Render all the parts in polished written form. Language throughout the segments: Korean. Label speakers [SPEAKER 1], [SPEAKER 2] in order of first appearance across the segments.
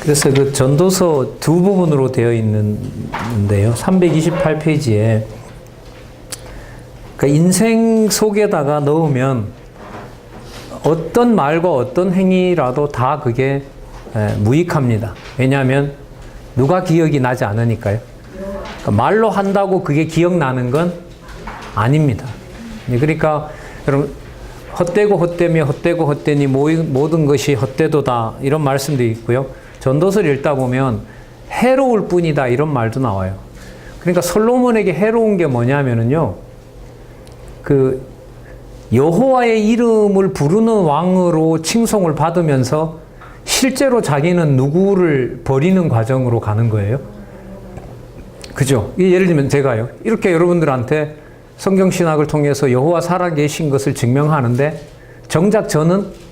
[SPEAKER 1] 그래서 그 전도서 두 부분으로 되어 있는데요. 328페이지에 그 인생 속에다가 넣으면 어떤 말과 어떤 행위라도 다 그게 무익합니다. 왜냐하면 누가 기억이 나지 않으니까요. 그러니까 말로 한다고 그게 기억나는 건 아닙니다. 그러니까 여러분 헛되고 헛되며 헛되고 헛되니 모든 것이 헛되도다 이런 말씀도 있고요. 전도서를 읽다 보면 해로울 뿐이다 이런 말도 나와요. 그러니까 솔로몬에게 해로운 게 뭐냐면은요. 그 여호와의 이름을 부르는 왕으로 칭송을 받으면서 실제로 자기는 누구를 버리는 과정으로 가는 거예요. 그죠? 예를 들면 제가요. 이렇게 여러분들한테 성경신학을 통해서 여호와 살아계신 것을 증명하는데 정작 저는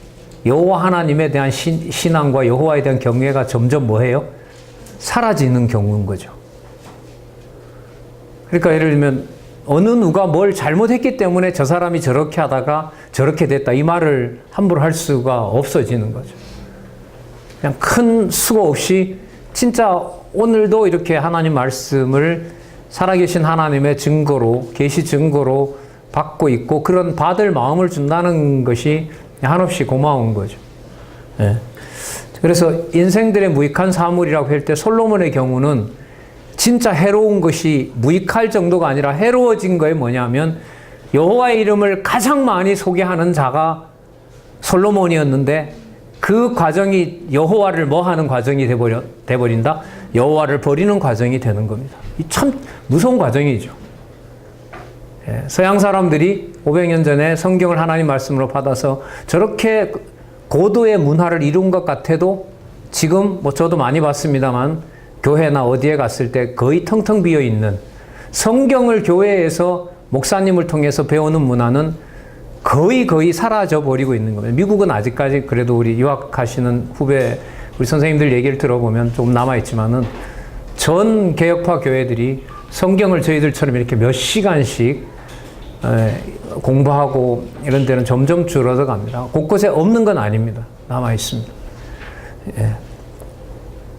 [SPEAKER 1] 여호와 하나님에 대한 신앙과 여호와에 대한 경외가 점점 뭐해요? 사라지는 경우인 거죠. 그러니까 예를 들면 어느 누가 뭘 잘못했기 때문에 저 사람이 저렇게 하다가 저렇게 됐다 이 말을 함부로 할 수가 없어지는 거죠. 그냥 큰 수고 없이 진짜 오늘도 이렇게 하나님 말씀을 살아계신 하나님의 증거로 계시 증거로 받고 있고 그런 받을 마음을 준다는 것이 한없이 고마운 거죠. 예. 그래서 인생들의 무익한 사물이라고 할 때 솔로몬의 경우는 진짜 해로운 것이 무익할 정도가 아니라 해로워진 거에 뭐냐면 여호와의 이름을 가장 많이 소개하는 자가 솔로몬이었는데 그 과정이 여호와를 뭐 하는 과정이 돼버린다? 여호와를 버리는 과정이 되는 겁니다. 이 참 무서운 과정이죠. 예, 서양 사람들이 500년 전에 성경을 하나님 말씀으로 받아서 저렇게 고도의 문화를 이룬 것 같아도 지금 뭐 저도 많이 봤습니다만 교회나 어디에 갔을 때 거의 텅텅 비어 있는 성경을 교회에서 목사님을 통해서 배우는 문화는 거의 사라져 버리고 있는 겁니다. 미국은 아직까지 그래도 우리 유학하시는 후배 우리 선생님들 얘기를 들어보면 조금 남아있지만은 전 개혁파 교회들이 성경을 저희들처럼 이렇게 몇 시간씩 공부하고 이런 데는 점점 줄어져 갑니다. 곳곳에 없는 건 아닙니다. 남아있습니다. 예.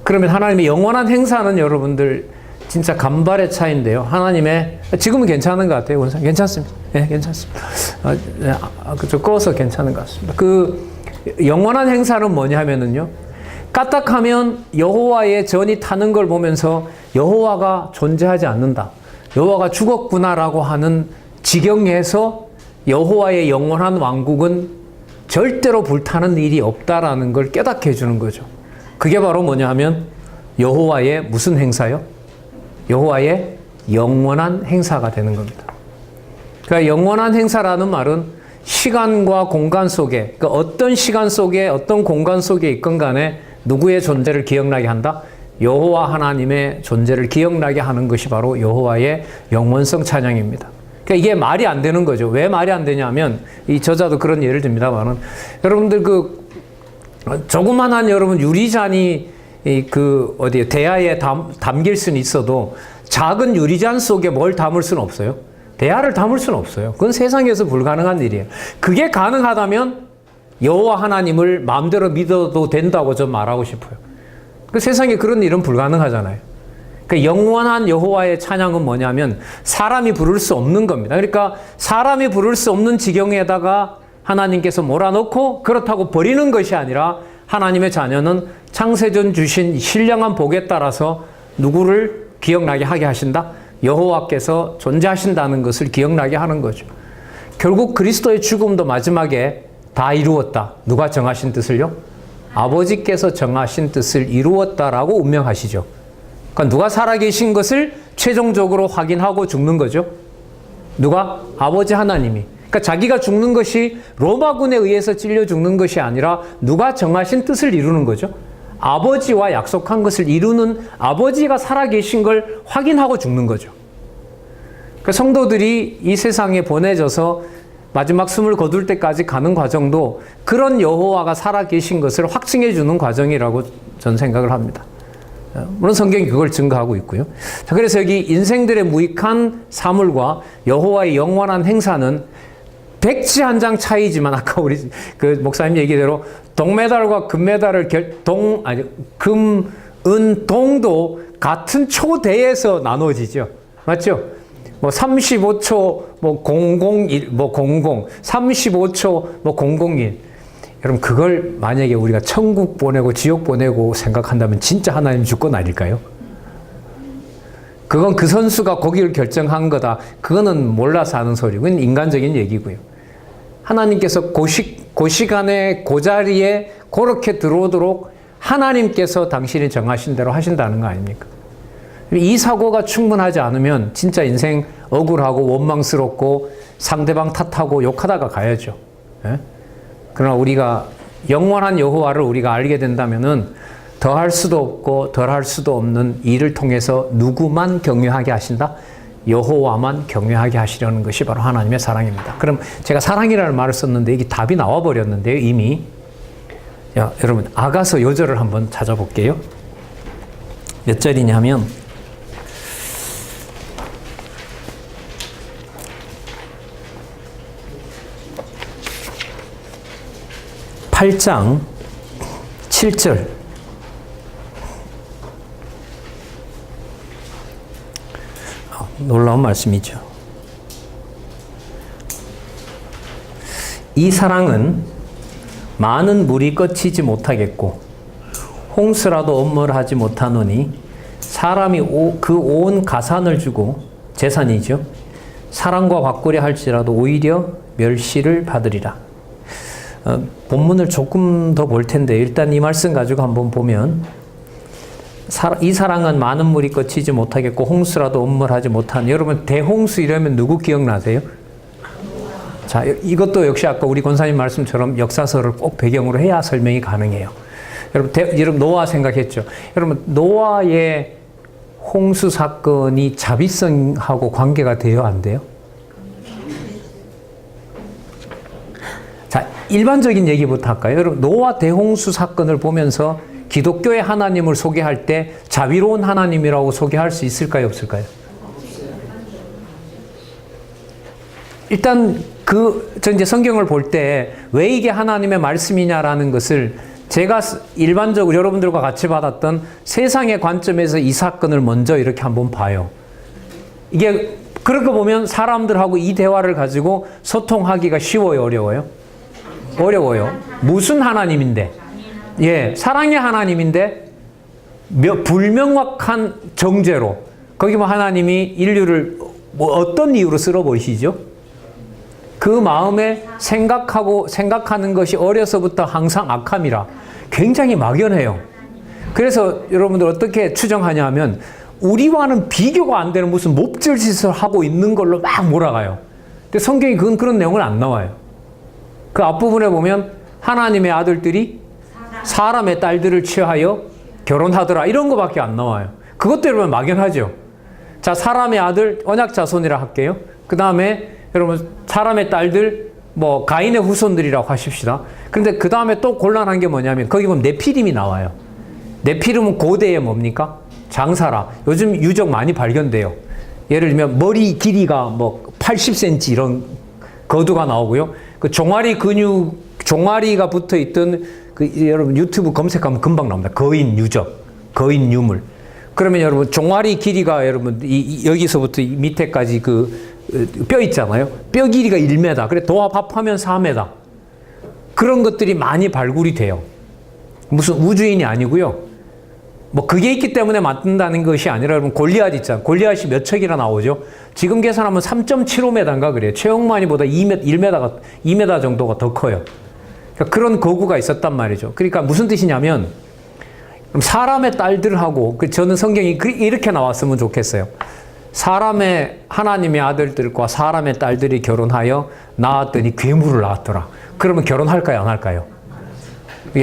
[SPEAKER 1] 그러면 하나님의 영원한 행사는 여러분들 진짜 간발의 차이인데요. 하나님의 지금은 괜찮은 것 같아요. 괜찮습니다. 예, 괜찮습니다. 그저 꺼서 괜찮은 것 같습니다. 그 영원한 행사는 뭐냐 하면은요. 까딱하면 여호와의 전이 타는 걸 보면서 여호와가 존재하지 않는다. 여호와가 죽었구나라고 하는 지경에서 여호와의 영원한 왕국은 절대로 불타는 일이 없다라는 걸 깨닫게 해주는 거죠. 그게 바로 뭐냐 하면 여호와의 무슨 행사요? 여호와의 영원한 행사가 되는 겁니다. 그러니까 영원한 행사라는 말은 시간과 공간 속에 그러니까 어떤 시간 속에 어떤 공간 속에 있건 간에 누구의 존재를 기억나게 한다? 여호와 하나님의 존재를 기억나게 하는 것이 바로 여호와의 영원성 찬양입니다. 그러니까 이게 말이 안 되는 거죠. 왜 말이 안 되냐면 이 저자도 그런 예를 듭니다만은 여러분들 그 조그만한 여러분 유리잔이 그 어디에 대야에 담길 수는 있어도 작은 유리잔 속에 뭘 담을 수는 없어요. 대야를 담을 수는 없어요. 그건 세상에서 불가능한 일이에요. 그게 가능하다면 여호와 하나님을 마음대로 믿어도 된다고 좀 말하고 싶어요. 그 세상에 그런 일은 불가능하잖아요. 그 영원한 여호와의 찬양은 뭐냐면 사람이 부를 수 없는 겁니다. 그러니까 사람이 부를 수 없는 지경에다가 하나님께서 몰아넣고 그렇다고 버리는 것이 아니라 하나님의 자녀는 창세전 주신 신령한 복에 따라서 누구를 기억나게 하게 하신다? 여호와께서 존재하신다는 것을 기억나게 하는 거죠. 결국 그리스도의 죽음도 마지막에 다 이루었다. 누가 정하신 뜻을요? 아버지께서 정하신 뜻을 이루었다라고 운명하시죠. 그러니까 누가 살아계신 것을 최종적으로 확인하고 죽는 거죠. 누가? 아버지 하나님이. 그러니까 자기가 죽는 것이 로마군에 의해서 찔려 죽는 것이 아니라 누가 정하신 뜻을 이루는 거죠. 아버지와 약속한 것을 이루는 아버지가 살아계신 걸 확인하고 죽는 거죠. 그러니까 성도들이 이 세상에 보내져서 마지막 숨을 거둘 때까지 가는 과정도 그런 여호와가 살아계신 것을 확증해 주는 과정이라고 저는 생각을 합니다. 물론 성경이 그걸 증거하고 있고요. 자, 그래서 여기 인생들의 무익한 사물과 여호와의 영원한 행사는 백지 한 장 차이지만 아까 우리 그 목사님 얘기대로 동메달과 금메달을 금, 은, 동도 같은 초대에서 나눠지죠. 맞죠? 뭐 35초 뭐 001 뭐 00 35초 뭐 001 여러분 그걸 만약에 우리가 천국 보내고 지옥 보내고 생각한다면 진짜 하나님 주권 아닐까요? 그건 그 선수가 거기를 결정한 거다. 그거는 몰라서 하는 소리고 그건 인간적인 얘기고요. 하나님께서 그 시간에 그 자리에 그렇게 들어오도록 하나님께서 당신이 정하신 대로 하신다는 거 아닙니까? 이 사고가 충분하지 않으면 진짜 인생 억울하고 원망스럽고 상대방 탓하고 욕하다가 가야죠. 예? 그러나 우리가 영원한 여호와를 우리가 알게 된다면은 더할 수도 없고 덜할 수도 없는 일을 통해서 누구만 경외하게 하신다? 여호와만 경외하게 하시려는 것이 바로 하나님의 사랑입니다. 그럼 제가 사랑이라는 말을 썼는데 이게 답이 나와 버렸는데요, 이미. 야, 여러분 아가서 요절을 한번 찾아볼게요. 몇 절이냐면 8장 7절. 놀라운 말씀이죠. 이 사랑은 많은 물이 꺾이지 못하겠고 홍수라도 엄물하지 못하노니 사람이 그 온 가산을 주고 재산이죠. 사랑과 바꾸려 할지라도 오히려 멸시를 받으리라. 본문을 조금 더 볼 텐데 일단 이 말씀 가지고 한번 보면 이 사랑은 많은 물이 꺾이지 못하겠고 홍수라도 엄물하지 못한 여러분 대홍수 이러면 누구 기억나세요? 자, 이것도 역시 아까 우리 권사님 말씀처럼 역사서를 꼭 배경으로 해야 설명이 가능해요. 여러분 노아 생각했죠. 여러분 노아의 홍수 사건이 자비성하고 관계가 돼요, 안 돼요? 자, 일반적인 얘기부터 할까요? 여러분 노아 대홍수 사건을 보면서 기독교의 하나님을 소개할 때 자비로운 하나님이라고 소개할 수 있을까요, 없을까요? 일단 저 이제 성경을 볼 때 왜 이게 하나님의 말씀이냐라는 것을 제가 일반적으로 여러분들과 같이 받았던 세상의 관점에서 이 사건을 먼저 이렇게 한번 봐요. 이게 그렇게 보면 사람들하고 이 대화를 가지고 소통하기가 쉬워요, 어려워요? 어려워요. 무슨 하나님인데? 예, 사랑의 하나님인데 불명확한 정죄로 거기 뭐 하나님이 인류를 뭐 어떤 이유로 쓸어 보이시죠? 그 마음에 생각하는 것이 어려서부터 항상 악함이라 굉장히 막연해요. 그래서 여러분들 어떻게 추정하냐 하면 우리와는 비교가 안 되는 무슨 몹쓸짓을 하고 있는 걸로 막 몰아가요. 근데 성경이 그런 내용은 안 나와요. 그 앞부분에 보면 하나님의 아들들이 사람의 딸들을 취하여 결혼하더라 이런 거밖에 안 나와요. 그것도 여러분 막연하죠. 자, 사람의 아들 언약 자손이라 할게요. 그 다음에 여러분 사람의 딸들 뭐 가인의 후손들이라고 하십시다. 그런데 그 다음에 또 곤란한 게 뭐냐면 거기 보면 네피림이 나와요. 네피림은 고대에 뭡니까? 장사라. 요즘 유적 많이 발견돼요. 예를 들면 머리 길이가 뭐 80cm 이런 거두가 나오고요. 그 종아리가 붙어 있던 여러분 유튜브 검색하면 금방 나옵니다. 거인 유적, 거인 유물. 그러면 여러분 종아리 길이가 여러분 여기서부터 밑에까지 뼈 있잖아요. 뼈 길이가 1m. 그래 도합 합하면 4m. 그런 것들이 많이 발굴이 돼요. 무슨 우주인이 아니고요. 뭐 그게 있기 때문에 만든다는 것이 아니라 여러분 골리앗 있잖아요. 골리앗이 몇 척이나 나오죠. 지금 계산하면 3.75m인가 그래요. 최영만이보다 2m 정도가 더 커요. 그러니까 그런 거구가 있었단 말이죠. 그러니까 무슨 뜻이냐면 사람의 딸들하고 저는 성경이 이렇게 나왔으면 좋겠어요. 하나님의 아들들과 사람의 딸들이 결혼하여 낳았더니 괴물을 낳았더라. 그러면 결혼할까요, 안 할까요?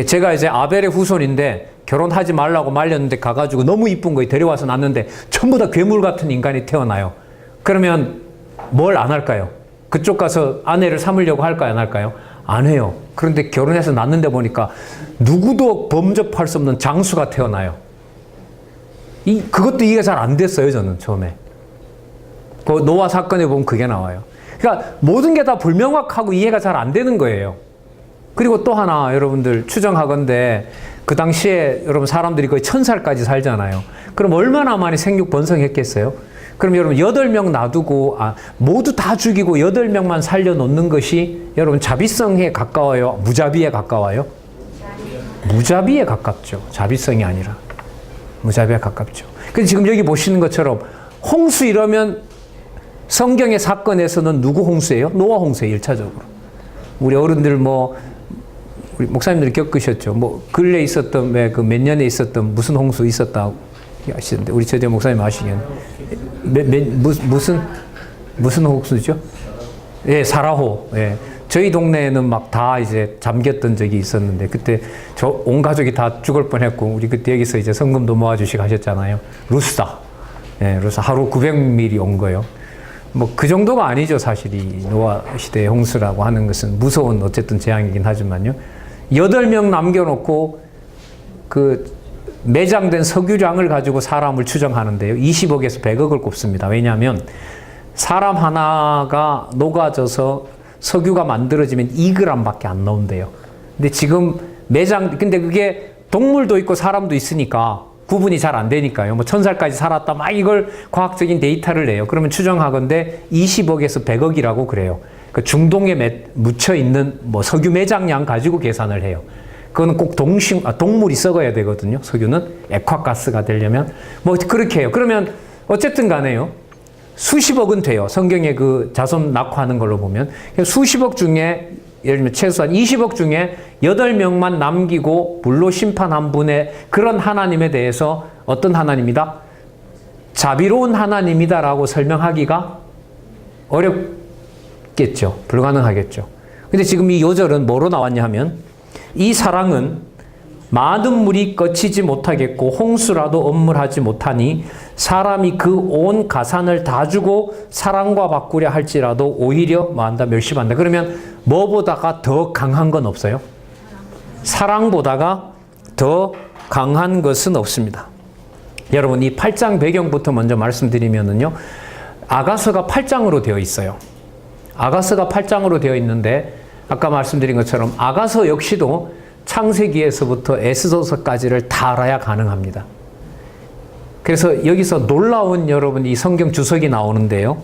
[SPEAKER 1] 제가 이제 아벨의 후손인데 결혼하지 말라고 말렸는데 가가지고 너무 이쁜 거 데려와서 낳는데 전부 다 괴물 같은 인간이 태어나요. 그러면 뭘 안 할까요? 그쪽 가서 아내를 삼으려고 할까요, 안 할까요? 안 해요. 그런데 결혼해서 낳는데 보니까 누구도 범접할 수 없는 장수가 태어나요. 그것도 이해가 잘 안 됐어요, 저는 처음에. 그 노아 사건에 보면 그게 나와요. 그러니까 모든 게 다 불명확하고 이해가 잘 안 되는 거예요. 그리고 또 하나 여러분들 추정하건대 그 당시에 여러분 사람들이 거의 1000살까지 살잖아요. 그럼 얼마나 많이 생육 번성했겠어요? 그럼 여러분 8명 놔두고 모두 다 죽이고 8명만 살려놓는 것이 여러분 자비성에 가까워요? 무자비에 가까워요? 무자비에 가깝죠. 자비성이 아니라 무자비에 가깝죠. 근데 지금 여기 보시는 것처럼 홍수 이러면 성경의 사건에서는 누구 홍수예요? 노아 홍수예요. 1차적으로. 우리 어른들 우리 목사님들이 겪으셨죠. 근래 있었던 그 몇 년에 있었던 무슨 홍수 있었다고 하시는데 우리 저대 목사님 아시겠네. 무슨 홍수죠? 예, 사라호. 예. 저희 동네에는 막 다 이제 잠겼던 적이 있었는데 그때 온 가족이 다 죽을 뻔했고 우리 그때 여기서 이제 성금도 모아주시고 하셨잖아요. 루스다. 예, 루스 하루 900mm 온 거예요. 그 정도가 아니죠, 사실이. 노아 시대의 홍수라고 하는 것은 무서운 어쨌든 재앙이긴 하지만요. 8명 남겨놓고 그 매장된 석유량을 가지고 사람을 추정하는데요. 20억에서 100억을 꼽습니다. 왜냐하면 사람 하나가 녹아져서 석유가 만들어지면 2g밖에 안 나온대요. 근데 지금 근데 그게 동물도 있고 사람도 있으니까 구분이 잘 안 되니까요. 1000살까지 살았다 막 이걸 과학적인 데이터를 내요. 그러면 추정하건대 20억에서 100억이라고 그래요. 그 중동에 묻혀 있는 석유 매장량 가지고 계산을 해요. 그거는 꼭 동물이 썩어야 되거든요. 석유는 액화가스가 되려면 그렇게 해요. 그러면 어쨌든 간에요. 수십억은 돼요. 성경에 그 자손 낙화하는 걸로 보면 수십억 중에 예를 들면 최소한 20억 중에 8명만 남기고 불로 심판한 분의 그런 하나님에 대해서 어떤 하나님이다? 자비로운 하나님이다라고 설명하기가 어렵겠죠. 불가능하겠죠. 근데 지금 이 요절은 뭐로 나왔냐 하면 이 사랑은 많은 물이 거치지 못하겠고 홍수라도 엄물하지 못하니 사람이 그 온 가산을 다 주고 사랑과 바꾸려 할지라도 오히려 뭐한다? 멸시한다. 그러면 뭐보다가 더 강한 건 없어요? 사랑보다가 더 강한 것은 없습니다. 여러분 이 8장 배경부터 먼저 말씀드리면은요. 아가서가 8장으로 되어 있어요. 아가서가 8장으로 되어 있는데 아까 말씀드린 것처럼 아가서 역시도 창세기에서부터 에스더서까지를 다 알아야 가능합니다. 그래서 여기서 놀라운 여러분 이 성경 주석이 나오는데요.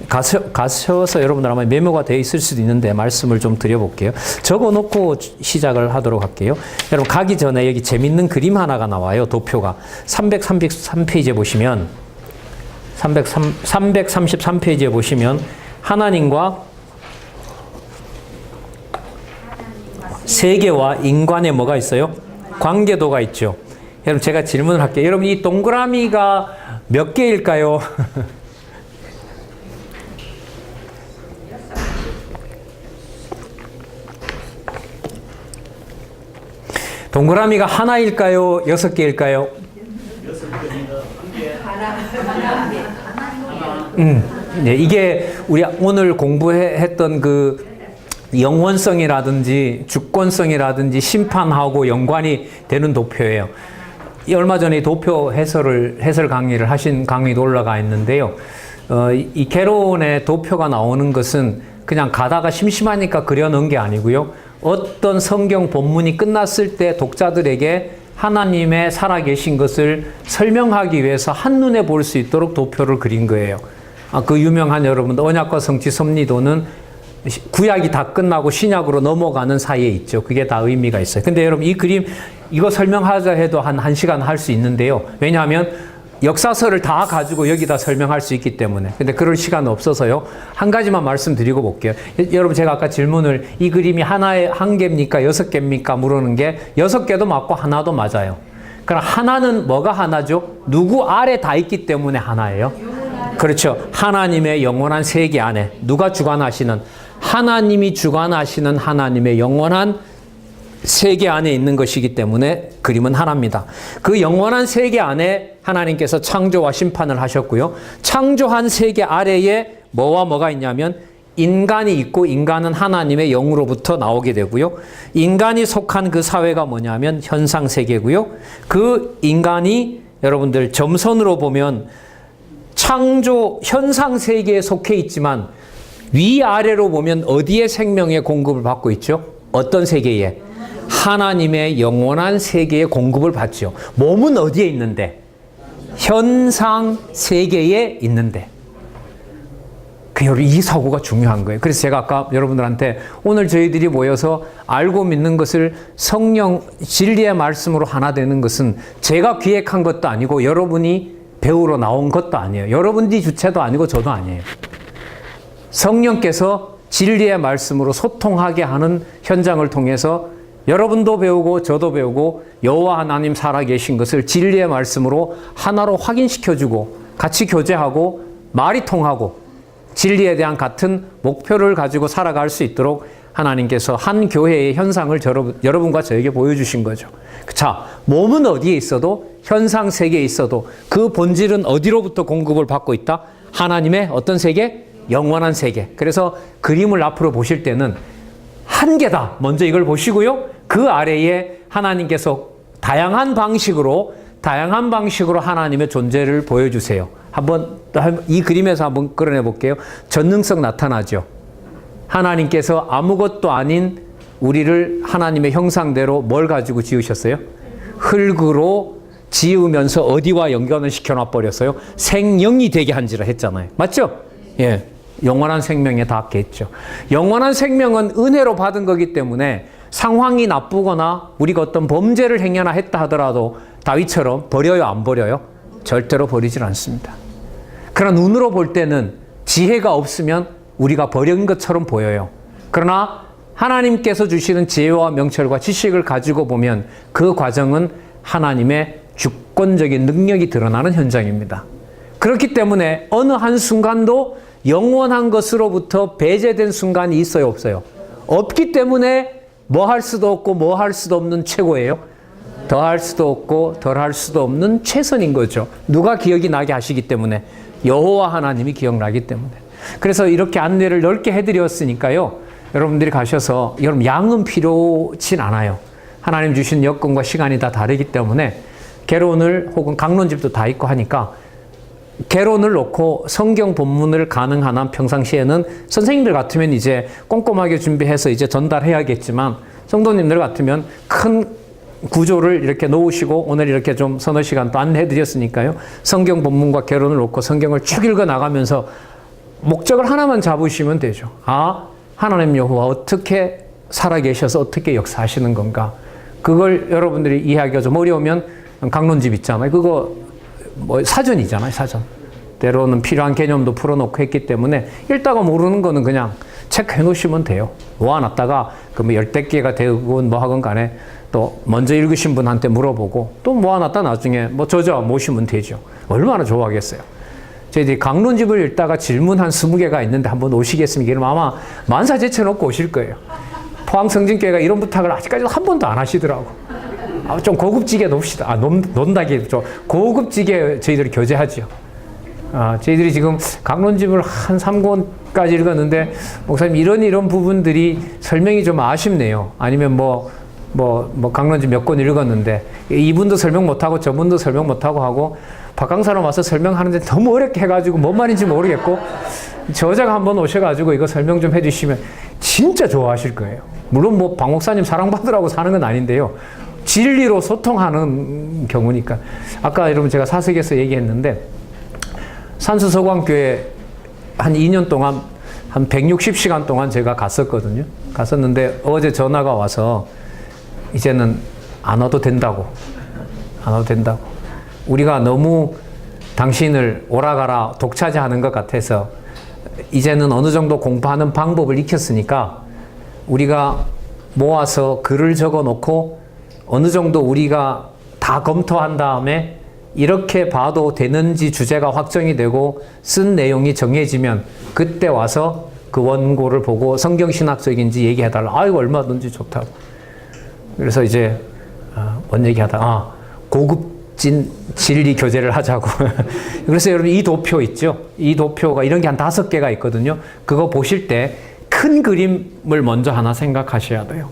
[SPEAKER 1] 가셔서 여러분들 아마 메모가 되어 있을 수도 있는데 말씀을 좀 드려볼게요. 적어놓고 시작을 하도록 할게요. 여러분 가기 전에 여기 재밌는 그림 하나가 나와요. 도표가 333페이지에 보시면 333페이지에 보시면 하나님과 세계와 인간에 뭐가 있어요? 관계도가 있죠. 여러분 제가 질문을 할게요. 여러분 이 동그라미가 몇 개일까요? 동그라미가 하나일까요? 6개일까요? 6개입니다. 네, 이게 우리 오늘 공부했던 그 영원성이라든지 주권성이라든지 심판하고 연관이 되는 도표예요. 얼마 전에 도표 해설 강의를 하신 강의도 올라가 있는데요. 이 개론의 도표가 나오는 것은 그냥 가다가 심심하니까 그려놓은 게 아니고요. 어떤 성경 본문이 끝났을 때 독자들에게 하나님의 살아계신 것을 설명하기 위해서 한눈에 볼 수 있도록 도표를 그린 거예요. 그 유명한 여러분들 언약과 성취 섭리도는 구약이 다 끝나고 신약으로 넘어가는 사이에 있죠. 그게 다 의미가 있어요. 근데 여러분 이 그림 이거 설명하자 해도 한 1시간 할 수 있는데요. 왜냐하면 역사서를 다 가지고 여기다 설명할 수 있기 때문에. 근데 그럴 시간은 없어서요. 한 가지만 말씀드리고 볼게요. 여러분 제가 아까 질문을 이 그림이 한 개입니까? 6개입니까? 물어는 게 6개도 맞고 하나도 맞아요. 그럼 하나는 뭐가 하나죠? 누구 아래 다 있기 때문에 하나예요. 그렇죠. 하나님의 영원한 세계 안에 누가 주관하시는 하나님이 주관하시는 하나님의 영원한 세계 안에 있는 것이기 때문에 그림은 하나입니다. 그 영원한 세계 안에 하나님께서 창조와 심판을 하셨고요. 창조한 세계 아래에 뭐와 뭐가 있냐면 인간이 있고 인간은 하나님의 영으로부터 나오게 되고요. 인간이 속한 그 사회가 뭐냐면 현상 세계고요. 그 인간이 여러분들 점선으로 보면 창조 현상 세계에 속해 있지만 위아래로 보면 어디에 생명의 공급을 받고 있죠? 어떤 세계에? 하나님의 영원한 세계의 공급을 받죠. 몸은 어디에 있는데? 현상 세계에 있는데. 이 사고가 중요한 거예요. 그래서 제가 아까 여러분들한테 오늘 저희들이 모여서 알고 믿는 것을 성령 진리의 말씀으로 하나 되는 것은 제가 기획한 것도 아니고 여러분이 배우러 나온 것도 아니에요. 여러분이 주체도 아니고 저도 아니에요. 성령께서 진리의 말씀으로 소통하게 하는 현장을 통해서 여러분도 배우고 저도 배우고 여호와 하나님 살아계신 것을 진리의 말씀으로 하나로 확인시켜주고 같이 교제하고 말이 통하고 진리에 대한 같은 목표를 가지고 살아갈 수 있도록 하나님께서 한 교회의 현상을 여러분과 저에게 보여주신 거죠. 자, 몸은 어디에 있어도 현상 세계에 있어도 그 본질은 어디로부터 공급을 받고 있다? 하나님의 어떤 세계? 영원한 세계. 그래서 그림을 앞으로 보실 때는 한계다. 먼저 이걸 보시고요. 그 아래에 하나님께서 다양한 방식으로 하나님의 존재를 보여주세요. 한번 이 그림에서 한번 끌어내 볼게요. 전능성 나타나죠. 하나님께서 아무것도 아닌 우리를 하나님의 형상대로 뭘 가지고 지으셨어요? 흙으로 지으면서 어디와 연관을 시켜놔 버렸어요? 생명이 되게 한지라 했잖아요. 맞죠? 예. 영원한 생명에 닿게 죠 영원한 생명은 은혜로 받은 거기 때문에 상황이 나쁘거나 우리가 어떤 범죄를 행여나 했다 하더라도 다윗처럼 버려요, 안 버려요? 절대로 버리질 않습니다. 그러나 눈으로 볼 때는 지혜가 없으면 우리가 버린 것처럼 보여요. 그러나 하나님께서 주시는 지혜와 명철과 지식을 가지고 보면 그 과정은 하나님의 주권적인 능력이 드러나는 현장입니다. 그렇기 때문에 어느 한순간도 영원한 것으로부터 배제된 순간이 있어요, 없어요? 없기 때문에 뭐 할 수도 없고 뭐 할 수도 없는 최고예요. 더 할 수도 없고 덜 할 수도 없는 최선인 거죠. 누가 기억이 나게 하시기 때문에? 여호와 하나님이 기억나기 때문에. 그래서 이렇게 안내를 넓게 해드렸으니까요. 여러분들이 가셔서 여러분 양은 필요치 않아요. 하나님 주신 여건과 시간이 다 다르기 때문에 개론을 혹은 강론집도 다 있고 하니까 개론을 놓고 성경 본문을 가능한 한 평상시에는 선생님들 같으면 이제 꼼꼼하게 준비해서 이제 전달해야겠지만 성도님들 같으면 큰 구조를 이렇게 놓으시고 오늘 이렇게 좀 서너 시간 또 안내해 드렸으니까요. 성경 본문과 개론을 놓고 성경을 쭉 읽어 나가면서 목적을 하나만 잡으시면 되죠. 아, 하나님 여호와 어떻게 살아계셔서 어떻게 역사하시는 건가. 그걸 여러분들이 이해하기가 좀 어려우면 강론집 있잖아요. 그거 뭐 사전이잖아요, 사전. 때로는 필요한 개념도 풀어놓고 했기 때문에 읽다가 모르는 거는 그냥 체크해 놓으시면 돼요. 모아놨다가 그 뭐 열댓 개가 되건 뭐 하건 간에 또 먼저 읽으신 분한테 물어보고 또 모아놨다 나중에 뭐 저자 모시면 되죠. 얼마나 좋아하겠어요. 저희들이 강론집을 읽다가 질문 한 20개가 있는데 한번 오시겠습니까? 이러면 아마 만사 제쳐놓고 오실 거예요. 포항성진교회가 이런 부탁을 아직까지도 한 번도 안 하시더라고. 좀 고급지게 놉시다. 논다기 좀 고급지게 저희들이 교제하죠. 저희들이 지금 강론집을 한 3권까지 읽었는데 목사님 이런 부분들이 설명이 좀 아쉽네요. 아니면 강론집 몇 권 읽었는데 이분도 설명 못하고 저분도 설명 못하고 하고 박강사로 와서 설명하는데 너무 어렵게 해가지고 뭔 말인지 모르겠고 저자가 한번 오셔가지고 이거 설명 좀 해주시면 진짜 좋아하실 거예요. 물론 박 목사님 사랑받으라고 사는 건 아닌데요. 진리로 소통하는 경우니까. 아까 여러분 제가 사석에서 얘기했는데 산수서광교회 한 2년 동안 한 160시간 동안 제가 갔었거든요. 갔었는데 어제 전화가 와서 이제는 안 와도 된다고. 안 와도 된다고. 우리가 너무 당신을 오라가라 독차지하는 것 같아서 이제는 어느 정도 공부하는 방법을 익혔으니까 우리가 모아서 글을 적어 놓고 어느 정도 우리가 다 검토한 다음에 이렇게 봐도 되는지 주제가 확정이 되고 쓴 내용이 정해지면 그때 와서 그 원고를 보고 성경신학적인지 얘기해달라. 아이고 얼마든지 좋다고. 그래서 이제 뭔 얘기하다 고급진 진리 교제를 하자고. 그래서 여러분 이 도표 있죠? 이 도표가 이런 게 한 5개가 있거든요. 그거 보실 때 큰 그림을 먼저 하나 생각하셔야 돼요.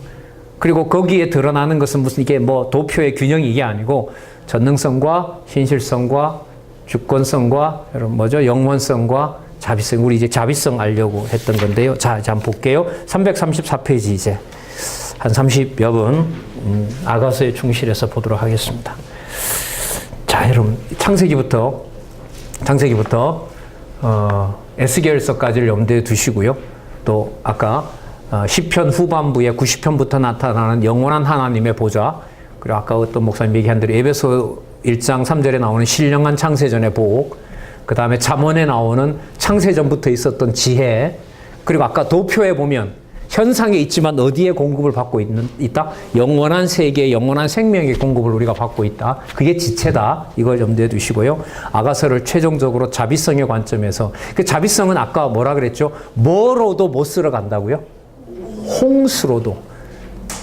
[SPEAKER 1] 그리고 거기에 드러나는 것은 무슨 이게 도표의 균형이 이게 아니고 전능성과 신실성과 주권성과 여러분 영원성과 자비성. 우리 이제 자비성 알려고 했던 건데요. 자, 이제 한번 볼게요. 334페이지 이제 한 30여 분 아가서에 충실해서 보도록 하겠습니다. 자, 여러분 창세기부터 에스겔서까지를 염두에 두시고요. 또 아까 시편 후반부에 90편부터 나타나는 영원한 하나님의 보좌, 그리고 아까 어떤 목사님 얘기한 대로 에베소 1장 3절에 나오는 신령한 창세전의 복, 그 다음에 잠언에 나오는 창세전부터 있었던 지혜, 그리고 아까 도표에 보면 현상에 있지만 어디에 공급을 받고 있다? 영원한 세계, 영원한 생명의 공급을 우리가 받고 있다. 그게 지체다. 이걸 염두에 두시고요. 아가서를 최종적으로 자비성의 관점에서, 그 자비성은 아까 뭐라 그랬죠? 뭐로도 못 쓸어간다고요? 홍수로도.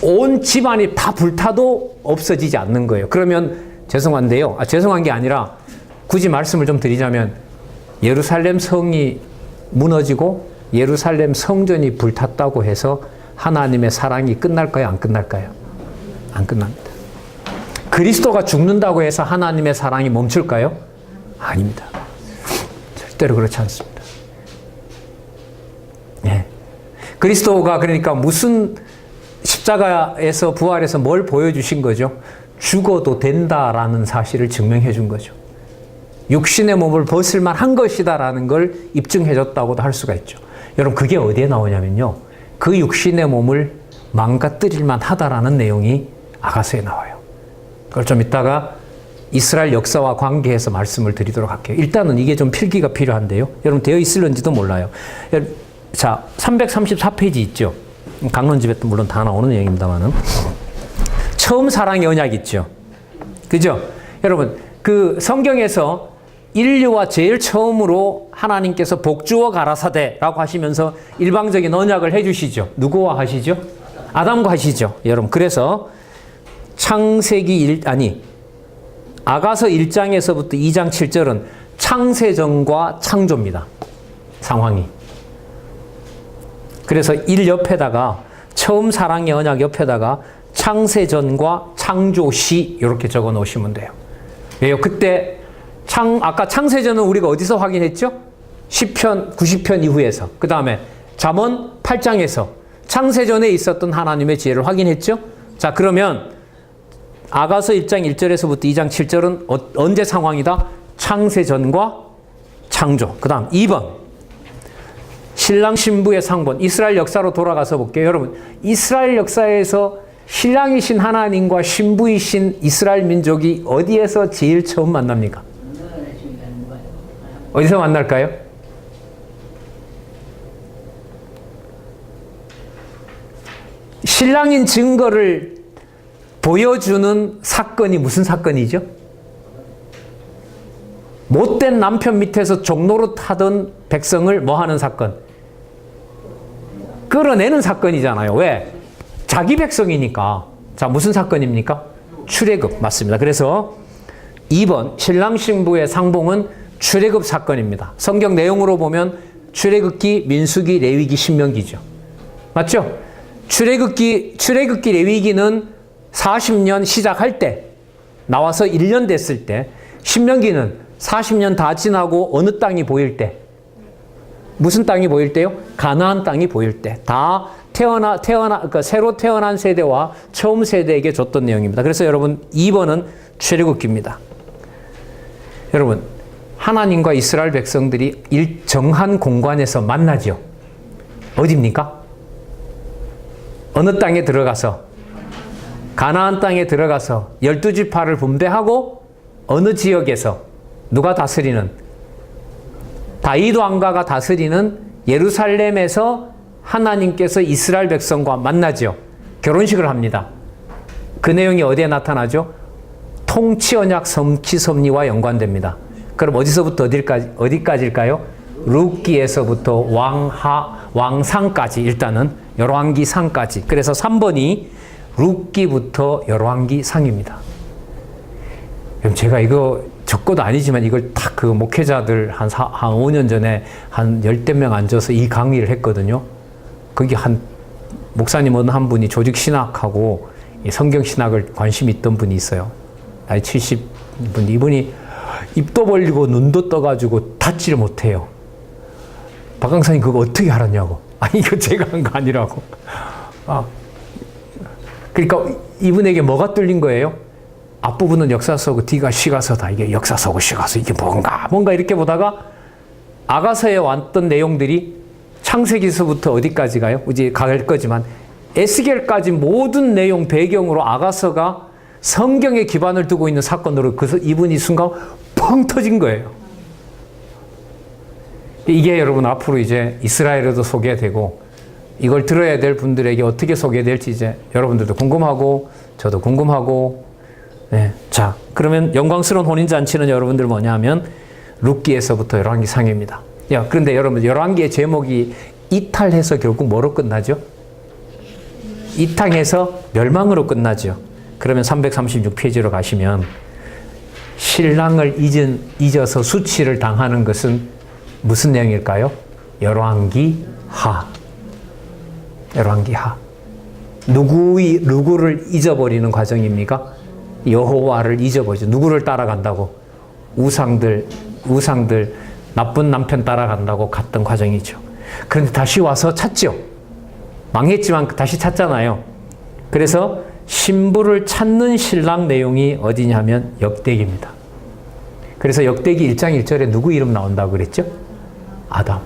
[SPEAKER 1] 온 집안이 다 불타도 없어지지 않는 거예요. 그러면 죄송한데요. 죄송한 게 아니라 굳이 말씀을 좀 드리자면 예루살렘 성이 무너지고 예루살렘 성전이 불탔다고 해서 하나님의 사랑이 끝날까요? 안 끝날까요? 안 끝납니다. 그리스도가 죽는다고 해서 하나님의 사랑이 멈출까요? 아닙니다. 절대로 그렇지 않습니다. 예. 그리스도가 그러니까 무슨 십자가에서 부활해서 뭘 보여주신 거죠? 죽어도 된다라는 사실을 증명해 준 거죠. 육신의 몸을 벗을 만한 것이다라는 걸 입증해 줬다고도 할 수가 있죠. 여러분 그게 어디에 나오냐면요. 그 육신의 몸을 망가뜨릴 만하다라는 내용이 아가서에 나와요. 그걸 좀 이따가 이스라엘 역사와 관계해서 말씀을 드리도록 할게요. 일단은 이게 좀 필기가 필요한데요. 여러분 되어 있을런지도 몰라요. 자, 334페이지 있죠. 강론집에 물론 다 나오는 내용입니다만은 처음 사랑의 언약 있죠. 그죠? 여러분 그 성경에서 인류와 제일 처음으로 하나님께서 복주어 가라사대라고 하시면서 일방적인 언약을 해주시죠. 누구와 하시죠? 아담과 하시죠. 여러분 그래서 아가서 1장에서부터 2장 7절은 창세전과 창조입니다. 상황이. 그래서 1 옆에다가 처음 사랑의 언약 옆에다가 창세전과 창조시 이렇게 적어 놓으시면 돼요. 왜요? 그때 아까 창세전은 우리가 어디서 확인했죠? 10편, 90편 이후에서. 그 다음에 잠언 8장에서 창세전에 있었던 하나님의 지혜를 확인했죠? 자, 그러면 아가서 1장 1절에서부터 2장 7절은 언제 상황이다? 창세전과 창조. 그 다음 2번. 신랑 신부의 상본. 이스라엘 역사로 돌아가서 볼게요. 여러분, 이스라엘 역사에서 신랑이신 하나님과 신부이신 이스라엘 민족이 어디에서 제일 처음 만납니까? 어디서 만날까요? 신랑인 증거를 보여주는 사건이 무슨 사건이죠? 못된 남편 밑에서 종로로 타던 백성을 뭐 하는 사건? 끌어내는 사건이잖아요. 왜? 자기 백성이니까. 자, 무슨 사건입니까? 출애굽. 맞습니다. 그래서 2번 신랑 신부의 상봉은 출애굽 사건입니다. 성경 내용으로 보면 출애굽기, 민수기, 레위기, 신명기죠. 맞죠? 출애굽기 레위기는 40년 시작할 때 나와서 1년 됐을 때, 신명기는 40년 다 지나고 어느 땅이 보일 때, 무슨 땅이 보일 때요? 가나안 땅이 보일 때. 다 그러니까 새로 태어난 세대와 처음 세대에게 줬던 내용입니다. 그래서 여러분 2번은 출애굽기입니다. 여러분 하나님과 이스라엘 백성들이 일정한 공간에서 만나죠. 어디입니까? 어느 땅에 들어가서? 가나안 땅에 들어가서 12지파를 분배하고 어느 지역에서 누가 다스리는? 다윗 왕가가 다스리는 예루살렘에서 하나님께서 이스라엘 백성과 만나죠. 결혼식을 합니다. 그 내용이 어디에 나타나죠? 통치언약 성취섭리와 연관됩니다. 그럼 어디서부터 어디까지일까요? 룻기에서부터 왕상까지, 일단은 열왕기상까지. 그래서 3번이 룻기부터 열왕기상입니다. 그럼 제가 이거 적고도 아니지만 이걸 딱 그 목회자들 한 5년 전에 한 10대 명 앉아서 이 강의를 했거든요. 거기 한 목사님 어느 한 분이 조직신학하고 성경신학을 관심 있던 분이 있어요. 나이 70분. 이분이 입도 벌리고 눈도 떠가지고 닫지를 못해요. 박 강사님 그거 어떻게 알았냐고. 아니 이거 제가 한 거 아니라고. 그러니까 이분에게 뭐가 뚫린 거예요? 앞부분은 역사 서고 뒤가 시가서다. 이게 역사 서고 시가서 이게 뭔가 이렇게 보다가 아가서에 왔던 내용들이 창세기서부터 어디까지 가요? 이제 갈 거지만 에스겔까지 모든 내용 배경으로 아가서가 성경에 기반을 두고 있는 사건으로 그래서 이분이 순간 펑 터진 거예요. 이게 여러분 앞으로 이제 이스라엘에도 소개되고 이걸 들어야 될 분들에게 어떻게 소개될지 이제 여러분들도 궁금하고 저도 궁금하고. 네. 자, 그러면 영광스러운 혼인잔치는 여러분들 뭐냐면 룻기에서부터 열왕기 상해입니다. 그런데 여러분 열왕기의 제목이 이탈해서 결국 뭐로 끝나죠? 이탈해서 멸망으로 끝나죠. 그러면 336페이지로 가시면 신랑을 잊어서 수치를 당하는 것은 무슨 내용일까요? 열왕기 하. 열왕기 하. 누구를 잊어버리는 과정입니까? 여호와를 잊어버리죠. 누구를 따라간다고? 우상들, 나쁜 남편 따라간다고 갔던 과정이죠. 그런데 다시 와서 찾죠. 망했지만 다시 찾잖아요. 그래서 신부를 찾는 신랑 내용이 어디냐면 역대기입니다. 그래서 역대기 1장 1절에 누구 이름 나온다고 그랬죠? 아담.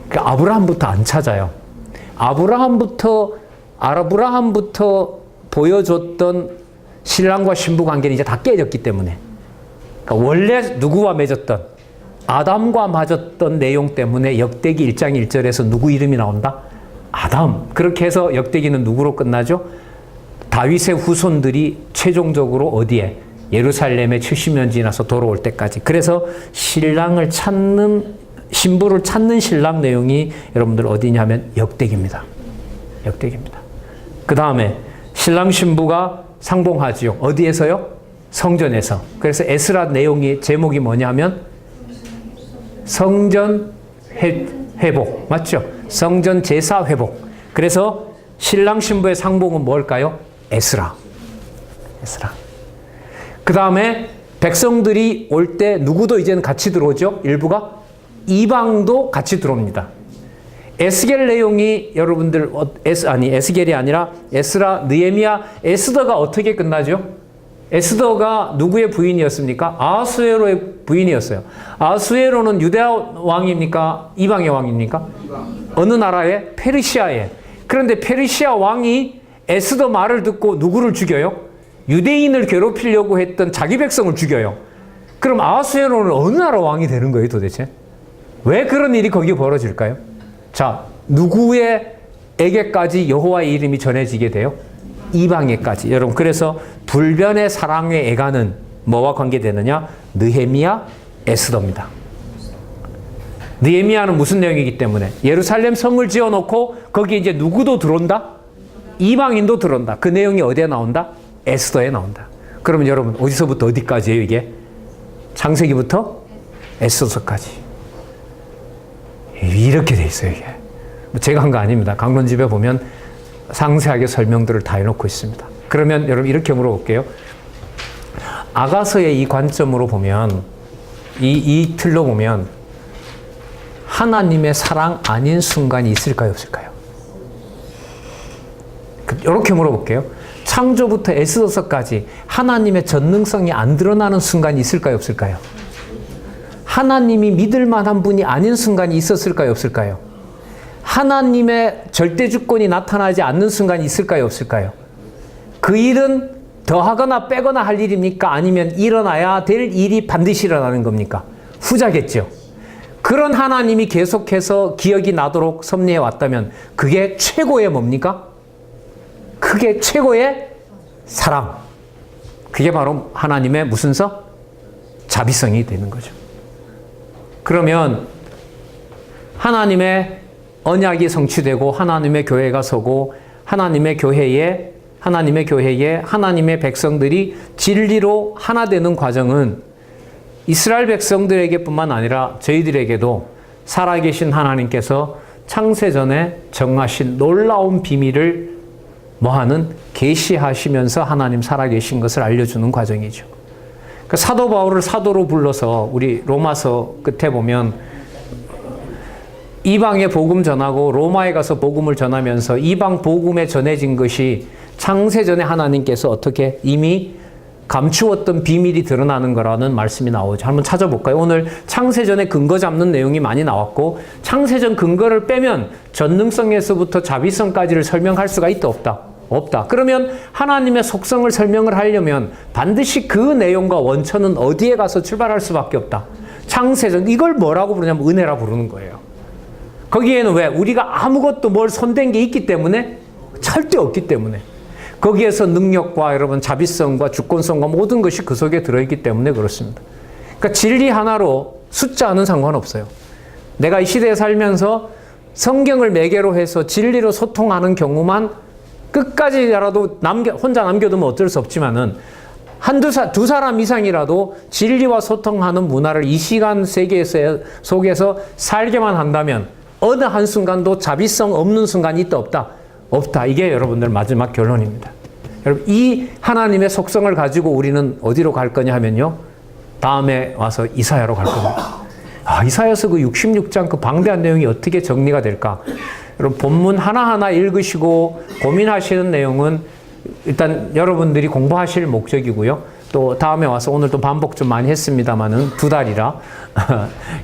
[SPEAKER 1] 그러니까 아브라함부터 안 찾아요. 아브라함부터 보여줬던 신랑과 신부 관계는 이제 다 깨졌기 때문에. 그러니까 원래 누구와 맺었던 아담과 맺었던 내용 때문에 역대기 1장 1절에서 누구 이름이 나온다? 아담. 그렇게 해서 역대기는 누구로 끝나죠? 다윗의 후손들이 최종적으로 어디에? 예루살렘에 70년 지나서 돌아올 때까지. 그래서 신부를 찾는 신랑 내용이 여러분들 어디냐면 역대기입니다. 역대기입니다. 그 다음에 신랑 신부가 상봉하지요. 어디에서요? 성전에서. 그래서 에스라 제목이 뭐냐면 성전 회복. 맞죠? 성전 제사 회복. 그래서 신랑 신부의 상봉은 뭘까요? 에스라. 그 다음에 백성들이 올 때 누구도 이제는 같이 들어오죠? 일부가 이방도 같이 들어옵니다. 에스겔 내용이 여러분들 에스겔이 아니라 에스라, 느헤미야, 에스더가 어떻게 끝나죠? 에스더가 누구의 부인이었습니까? 아하수에로의 부인이었어요. 아하수에로는 유대 왕입니까? 이방의 왕입니까? 어느 나라에? 페르시아에. 그런데 페르시아 왕이 에스더 말을 듣고 누구를 죽여요? 유대인을 괴롭히려고 했던 자기 백성을 죽여요. 그럼 아하수에로는 어느 나라 왕이 되는 거예요 도대체? 왜 그런 일이 거기 벌어질까요? 자, 누구에게까지 여호와의 이름이 전해지게 돼요? 이방에까지. 여러분, 그래서 불변의 사랑의 애가는 뭐와 관계되느냐? 느헤미야, 에스더입니다. 느헤미야는 무슨 내용이기 때문에? 예루살렘 성을 지어놓고 거기에 이제 누구도 들어온다? 이방인도 들어온다. 그 내용이 어디에 나온다? 에스더에 나온다. 그러면 여러분 어디서부터 어디까지예요 이게? 창세기부터 에스더서까지. 이렇게 돼 있어요 이게. 제가 한 거 아닙니다. 강론집에 보면 상세하게 설명들을 다 해놓고 있습니다. 그러면 여러분 이렇게 물어볼게요. 아가서의 이 관점으로 보면 이 틀로 보면 하나님의 사랑 아닌 순간이 있을까요 없을까요? 이렇게 물어볼게요. 창조부터 에스더서까지 하나님의 전능성이 안 드러나는 순간이 있을까요 없을까요? 하나님이 믿을 만한 분이 아닌 순간이 있었을까요 없을까요? 하나님의 절대 주권이 나타나지 않는 순간이 있을까요 없을까요? 그 일은 더하거나 빼거나 할 일입니까? 아니면 일어나야 될 일이 반드시 일어나는 겁니까? 후자겠죠. 그런 하나님이 계속해서 기억이 나도록 섭리해 왔다면 그게 최고의 뭡니까? 그게 최고의 사랑. 그게 바로 하나님의 무슨 서? 자비성이 되는 거죠. 그러면 하나님의 언약이 성취되고 하나님의 교회가 서고 하나님의 교회에 하나님의 백성들이 진리로 하나 되는 과정은 이스라엘 백성들에게뿐만 아니라 저희들에게도 살아계신 하나님께서 창세전에 정하신 놀라운 비밀을 뭐하는? 계시하시면서 하나님 살아계신 것을 알려주는 과정이죠. 그러니까 사도 바울을 사도로 불러서 우리 로마서 끝에 보면 이방에 복음 전하고 로마에 가서 복음을 전하면서 이방 복음에 전해진 것이 창세전에 하나님께서 어떻게 이미 감추었던 비밀이 드러나는 거라는 말씀이 나오죠. 한번 찾아볼까요? 오늘 창세전에 근거 잡는 내용이 많이 나왔고 창세전 근거를 빼면 전능성에서부터 자비성까지를 설명할 수가 있다 없다? 없다. 그러면 하나님의 속성을 설명을 하려면 반드시 그 내용과 원천은 어디에 가서 출발할 수밖에 없다. 창세전. 이걸 뭐라고 부르냐면 은혜라 부르는 거예요. 거기에는 왜? 우리가 아무것도 뭘 손댄 게 있기 때문에? 절대 없기 때문에. 거기에서 능력과 여러분 자비성과 주권성과 모든 것이 그 속에 들어있기 때문에 그렇습니다. 그러니까 진리 하나로 숫자는 상관없어요. 내가 이 시대에 살면서 성경을 매개로 해서 진리로 소통하는 경우만 끝까지라도 혼자 남겨두면 어쩔 수 없지만은 두 사람 이상이라도 진리와 소통하는 문화를 이 시간 세계 속에서 살게만 한다면 어느 한순간도 자비성 없는 순간이 있다 없다? 없다. 이게 여러분들 마지막 결론입니다. 여러분 이 하나님의 속성을 가지고 우리는 어디로 갈 거냐 하면요. 다음에 와서 이사야로 갈 겁니다. 이사야서 그 66장 그 방대한 내용이 어떻게 정리가 될까? 여러분 본문 하나하나 읽으시고 고민하시는 내용은 일단 여러분들이 공부하실 목적이고요. 또 다음에 와서 오늘 또 반복 좀 많이 했습니다만은 2달이라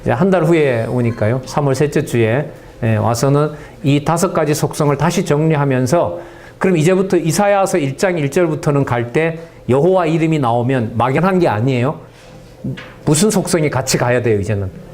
[SPEAKER 1] 이제 한 달 후에 오니까요. 3월 셋째 주에 와서는 이 5가지 속성을 다시 정리하면서 그럼 이제부터 이사야서 1장 1절부터는 갈 때 여호와 이름이 나오면 막연한 게 아니에요. 무슨 속성이 같이 가야 돼요, 이제는.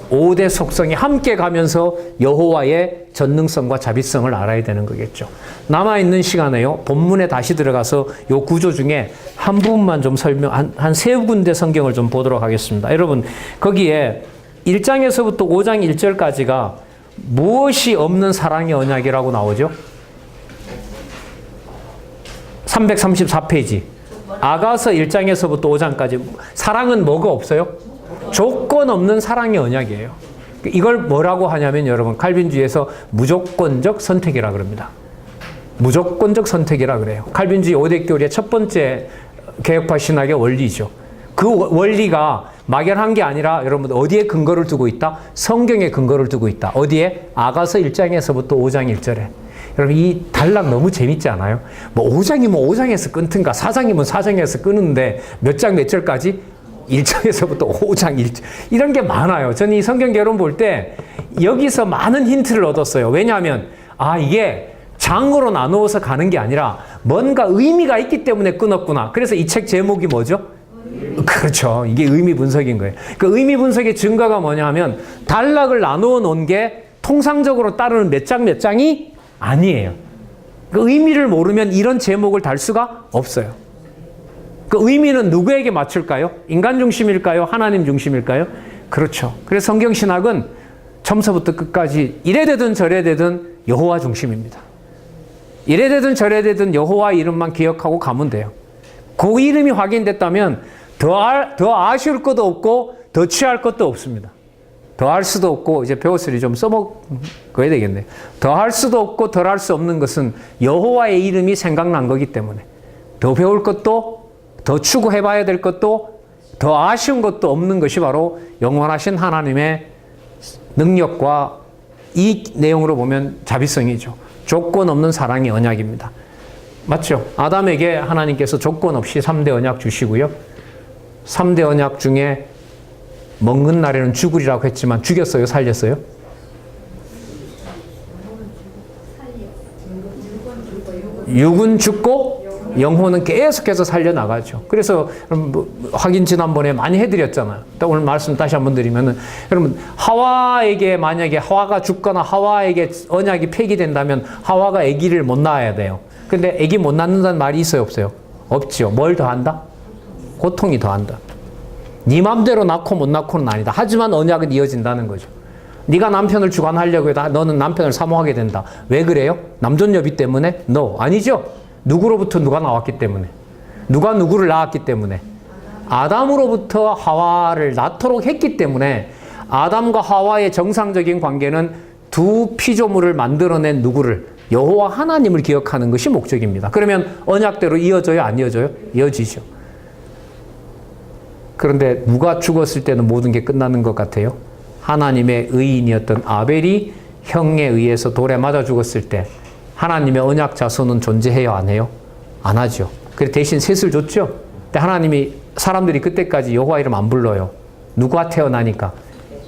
[SPEAKER 1] 5대 속성이 함께 가면서 여호와의 전능성과 자비성을 알아야 되는 거겠죠. 남아있는 시간에요. 본문에 다시 들어가서 요 구조 중에 한 부분만 좀 한 3군데 성경을 좀 보도록 하겠습니다. 여러분, 거기에 1장에서부터 5장 1절까지가 무엇이 없는 사랑의 언약이라고 나오죠? 334페이지. 아가서 1장에서부터 5장까지. 사랑은 뭐가 없어요? 조건 없는 사랑의 언약이에요. 이걸 뭐라고 하냐면 여러분 칼빈주의에서 무조건적 선택이라 그럽니다. 무조건적 선택이라 그래요. 칼빈주의 5대 교리의 첫 번째 개혁파 신학의 원리죠. 그 원리가 막연한 게 아니라 여러분 어디에 근거를 두고 있다? 성경에 근거를 두고 있다. 어디에? 아가서 1장에서부터 5장 1절에. 여러분 이 단락 너무 재밌지 않아요? 뭐 5장이면 5장에서 끊든가 4장이면 4장에서 끊는데 몇 장 몇 절까지? 1장에서부터 5장 1절 이런 게 많아요. 저는 이 성경 개론 볼 때 여기서 많은 힌트를 얻었어요. 왜냐하면 이게 장으로 나누어서 가는 게 아니라 뭔가 의미가 있기 때문에 끊었구나. 그래서 이 책 제목이 뭐죠? 그렇죠. 이게 의미 분석인 거예요. 그 의미 분석의 증거가 뭐냐 하면 단락을 나누어 놓은 게 통상적으로 따르는 몇 장 몇 장이 아니에요. 그 의미를 모르면 이런 제목을 달 수가 없어요. 그 의미는 누구에게 맞출까요? 인간 중심일까요? 하나님 중심일까요? 그렇죠. 그래서 성경신학은 처음부터 끝까지 이래 되든 저래 되든 여호와 중심입니다. 이래 되든 저래 되든 여호와 이름만 기억하고 가면 돼요. 그 이름이 확인됐다면 더 아쉬울 것도 없고 더 취할 것도 없습니다. 더 할 수도 없고 이제 배웠으니 좀 써먹어야 되겠네요. 더 할 수도 없고 덜 할 수 없는 것은 여호와의 이름이 생각난 거기 때문에 더 배울 것도 더 추구해봐야 될 것도 더 아쉬운 것도 없는 것이 바로 영원하신 하나님의 능력과 이 내용으로 보면 자비성이죠. 조건 없는 사랑의 언약입니다. 맞죠? 아담에게 하나님께서 조건 없이 3대 언약 주시고요. 3대 언약 중에 먹는 날에는 죽으리라고 했지만 죽였어요? 살렸어요? 육은 죽고 영혼은 계속해서 살려나가죠. 그래서 확인 지난번에 많이 해드렸잖아요. 오늘 말씀 다시 한번 드리면은 여러분 하와에게 만약에 하와가 죽거나 하와에게 언약이 폐기된다면 하와가 아기를 못 낳아야 돼요. 근데 아기 못 낳는다는 말이 있어요 없어요? 없죠. 뭘 더한다? 고통이 더한다. 네 맘대로 낳고 못 낳고는 아니다. 하지만 언약은 이어진다는 거죠. 네가 남편을 주관하려고 해도 너는 남편을 사모하게 된다. 왜 그래요? 남존여비 때문에? No. 아니죠. 누구로부터 누가 나왔기 때문에. 누가 누구를 낳았기 때문에. 아담으로부터 하와를 낳도록 했기 때문에 아담과 하와의 정상적인 관계는 두 피조물을 만들어낸 누구를? 여호와 하나님을 기억하는 것이 목적입니다. 그러면 언약대로 이어져요? 안 이어져요? 이어지죠. 그런데 누가 죽었을 때는 모든 게 끝나는 것 같아요? 하나님의 의인이었던 아벨이 형에 의해서 돌에 맞아 죽었을 때 하나님의 언약 자손은 존재해요, 안 해요? 안 하죠. 그래서 대신 셋을 줬죠. 근데 하나님이 사람들이 그때까지 여호와 이름 안 불러요. 누가 태어나니까?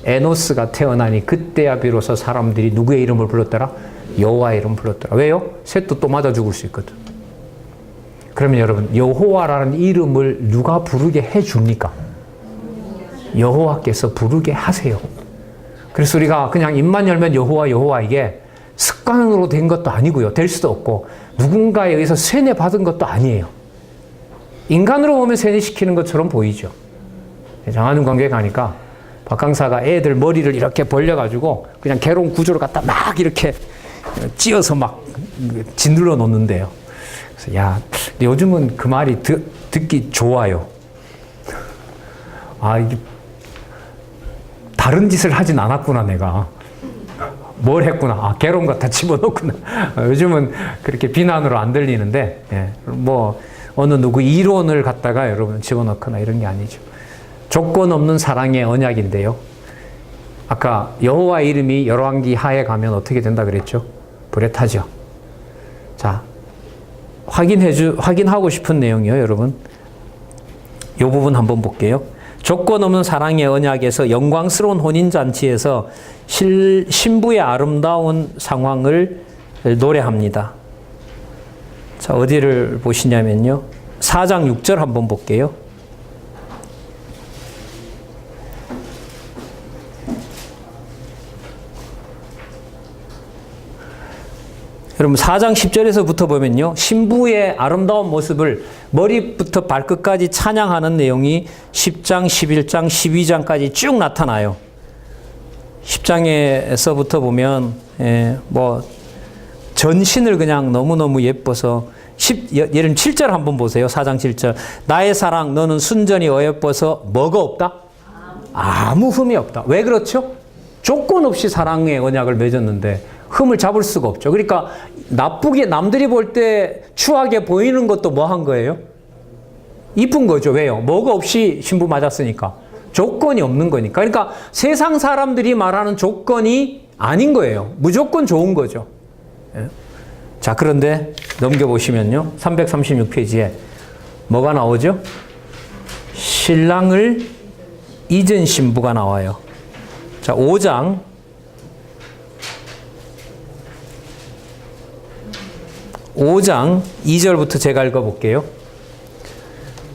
[SPEAKER 1] 에노스가 태어나니 그때야 비로소 사람들이 누구의 이름을 불렀더라? 여호와의 이름 불렀더라. 왜요? 셋도 또 맞아 죽을 수 있거든. 그러면 여러분, 여호와라는 이름을 누가 부르게 해줍니까? 여호와께서 부르게 하세요. 그래서 우리가 그냥 입만 열면 여호와 여호와 이게 습관으로 된 것도 아니고요. 될 수도 없고 누군가에 의해서 세뇌받은 것도 아니에요. 인간으로 보면 세뇌시키는 것처럼 보이죠. 장안윤 관계 가니까 박 강사가 애들 머리를 이렇게 벌려가지고 그냥 개롱 구조를 갖다 막 이렇게 찧어서 막 짓눌러 놓는데요. 그래서 야, 요즘은 그 말이 듣기 좋아요. 아, 이게 다른 짓을 하진 않았구나, 내가. 뭘 했구나. 아, 개롱 갖다 집어넣구나. 요즘은 그렇게 비난으로 안 들리는데, 예, 뭐, 어느 누구 이론을 갖다가 여러분 집어넣거나 이런 게 아니죠. 조건 없는 사랑의 언약인데요. 아까 여호와 이름이 열왕기 하에 가면 어떻게 된다 그랬죠? 불에 타죠. 자, 확인하고 싶은 내용이요, 여러분. 이 부분 한번 볼게요. 조건 없는 사랑의 언약에서 영광스러운 혼인잔치에서 신부의 아름다운 상황을 노래합니다. 자, 어디를 보시냐면요. 4장 6절 한번 볼게요. 여러분 4장 10절에서부터 보면요. 신부의 아름다운 모습을 머리부터 발끝까지 찬양하는 내용이 10장, 11장, 12장까지 쭉 나타나요. 10장에서부터 보면 뭐 전신을 그냥 너무너무 예뻐서 예를 7절 한번 보세요. 4장 7절. 나의 사랑 너는 순전히 어여뻐서 뭐가 없다? 아무 흠이 없다. 왜 그렇죠? 조건 없이 사랑의 언약을 맺었는데 흠을 잡을 수가 없죠. 그러니까 나쁘게 남들이 볼 때 추하게 보이는 것도 뭐 한 거예요? 이쁜 거죠. 왜요? 뭐가 없이 신부 맞았으니까. 조건이 없는 거니까. 그러니까 세상 사람들이 말하는 조건이 아닌 거예요. 무조건 좋은 거죠. 예? 자, 그런데 넘겨보시면요. 336페이지에 뭐가 나오죠? 신랑을 잊은 신부가 나와요. 자, 5장 2절부터 제가 읽어볼게요.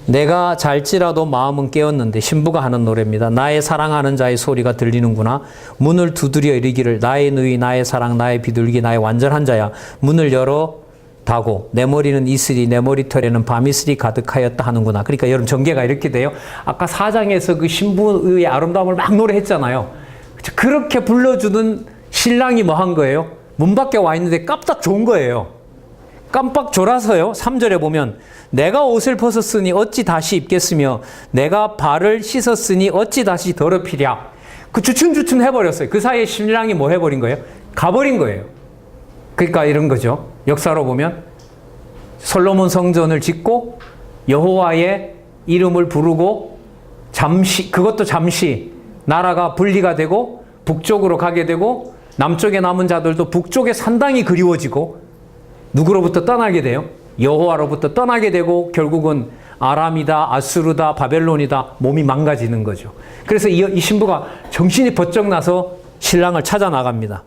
[SPEAKER 1] 내가 잘지라도 마음은 깨었는데 신부가 하는 노래입니다. 나의 사랑하는 자의 소리가 들리는구나. 문을 두드려 이르기를 나의 누이 나의 사랑 나의 비둘기 나의 완전한 자야. 문을 열어 다고 내 머리는 이슬이 내 머리털에는 밤이슬이 가득하였다 하는구나. 그러니까 여러분 전개가 이렇게 돼요. 아까 4장에서 그 신부의 아름다움을 막 노래했잖아요. 그렇게 불러주는 신랑이 뭐 한 거예요? 문 밖에 와 있는데 깜짝 좋은 거예요. 깜빡 졸아서요. 3절에 보면 내가 옷을 벗었으니 어찌 다시 입겠으며 내가 발을 씻었으니 어찌 다시 더럽히랴. 그 주춤주춤 해버렸어요. 그 사이에 신랑이 뭐 해버린 거예요? 가버린 거예요. 그러니까 이런 거죠. 역사로 보면 솔로몬 성전을 짓고 여호와의 이름을 부르고 그것도 잠시 나라가 분리가 되고 북쪽으로 가게 되고 남쪽에 남은 자들도 북쪽에 상당히 그리워지고 누구로부터 떠나게 돼요? 여호와로부터 떠나게 되고 결국은 아람이다, 아수르다, 바벨론이다 몸이 망가지는 거죠. 그래서 이 신부가 정신이 번쩍 나서 신랑을 찾아 나갑니다.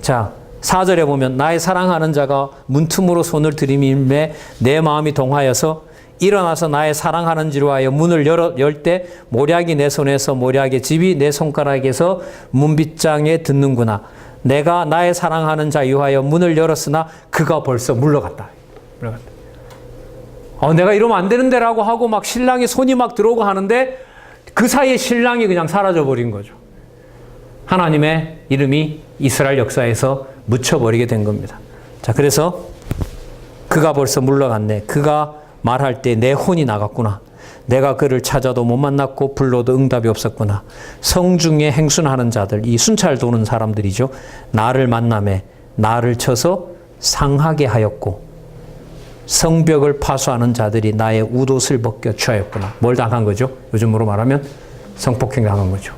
[SPEAKER 1] 자, 4절에 보면 나의 사랑하는 자가 문틈으로 손을 들이밀매 내 마음이 동하여서 일어나서 나의 사랑하는 지로 하여 문을 열 때 모략이 내 손에서 모략의 집이 내 손가락에서 문빗장에 듣는구나. 내가 나의 사랑하는 자 위하여 문을 열었으나 그가 벌써 물러갔다. 내가 이러면 안 되는데라고 하고 막 신랑이 손이 막 들어오고 하는데 그 사이에 신랑이 그냥 사라져버린 거죠. 하나님의 이름이 이스라엘 역사에서 묻혀버리게 된 겁니다. 자, 그래서 그가 벌써 물러갔네. 그가 말할 때 내 혼이 나갔구나. 내가 그를 찾아도 못 만났고 불러도 응답이 없었구나. 성중에 행순하는 자들, 이 순찰 도는 사람들이죠. 나를 만남에 나를 쳐서 상하게 하였고 성벽을 파수하는 자들이 나의 웃옷을 벗겨 취하였구나. 뭘 당한 거죠? 요즘으로 말하면 성폭행 당한 거죠.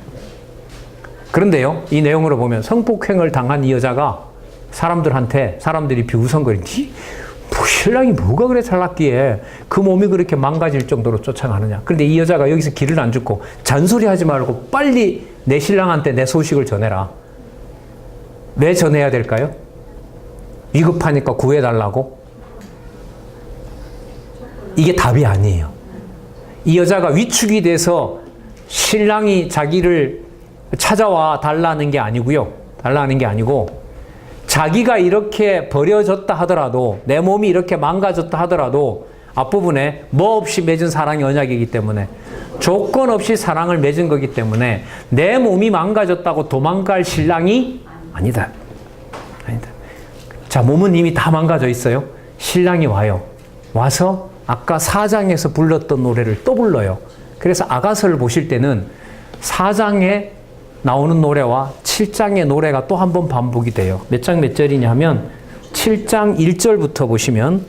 [SPEAKER 1] 그런데요, 이 내용으로 보면 성폭행을 당한 이 여자가 사람들이 비웃성거리지, 뭐 신랑이 뭐가 그래 잘났기에 그 몸이 그렇게 망가질 정도로 쫓아가느냐. 그런데 이 여자가 여기서 길을 안 죽고 잔소리하지 말고 빨리 내 신랑한테 내 소식을 전해라. 왜 전해야 될까요? 위급하니까 구해달라고? 이게 답이 아니에요. 이 여자가 위축이 돼서 신랑이 자기를 찾아와 달라는 게 아니고요. 달라는 게 아니고, 자기가 이렇게 버려졌다 하더라도, 내 몸이 이렇게 망가졌다 하더라도 앞부분에 뭐 없이 맺은 사랑이 언약이기 때문에, 조건 없이 사랑을 맺은 거기 때문에 내 몸이 망가졌다고 도망갈 신랑이 아니다. 아니다. 자, 몸은 이미 다 망가져 있어요. 신랑이 와요. 와서 아까 4장에서 불렀던 노래를 또 불러요. 그래서 아가서를 보실 때는 4장에 나오는 노래와 7장의 노래가 또 한 번 반복이 돼요. 몇 장 몇 절이냐 하면 7장 1절부터 보시면